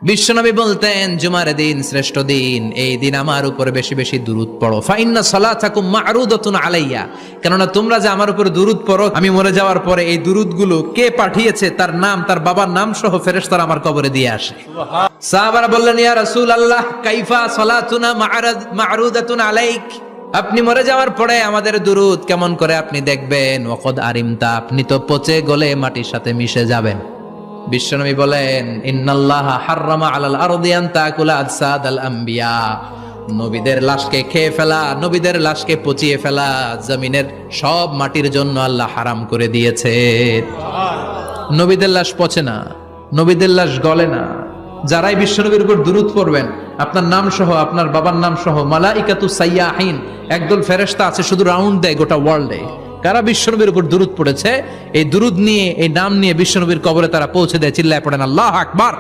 বিশ্বনবী বলতেন জুমার দিন শ্রেষ্ঠ দিন, এই দিন আমার উপরে বেশি বেশি দুরূদ পড়ো। ফাইন্না সালাতাকুম মা'রুদাতুন আলাইয়া, কেননা তোমরা যে আমার উপরে দুরূদ পড়ো, আমি মরে যাওয়ার পরে এই দুরূদগুলো কে পাঠিয়েছে তার নাম, তার বাবার নাম সহ ফেরেশতারা আমার কবরে দিয়ে আসে। সাহাবারা বললেন, ইয়া রাসূলুল্লাহ কাইফা সালাতুনা মা'রুদাতুন আলাইক, আপনি মরে যাওয়ার পরে আমাদের দুরূদ কেমন করে আপনি দেখবেন? ওয়াকাদ আরিমতা, আপনি তো পচে গলে মাটির সাথে মিশে যাবেন। বিশ্বনবী বলেন, ইন্নাল্লাহা হাররামা আলাল আরদি আন তাকুলা আজসাদাল আম্বিয়া, নবীদের লাশকে খেয়ে ফেলা, নবীদের লাশকে পচিয়ে ফেলা জমিনের সব মাটির জন্য আল্লাহ হারাম করে দিয়েছে। নবীদের লাশ পচে না, নবীদের লাশ গলে না। যারাই বিশ্বনবীর উপর দুরূদ পড়বেন, আপনার নাম সহ, আপনার বাবার নাম সহ, মালাইকাতু সাইয়াহিন, একদল ফেরেশতা আছে শুধু রাউন্ড দেয় গোটা ওয়ার্ল্ডে। কারা বিশ্বনবীর উপর দুরূদ পড়েছে, এই দুরূদ নিয়ে, এই নাম নিয়ে বিশ্বনবীর কবরে তারা পৌঁছে দেয়। চিল্লায় পড়েন আল্লাহু আকবার।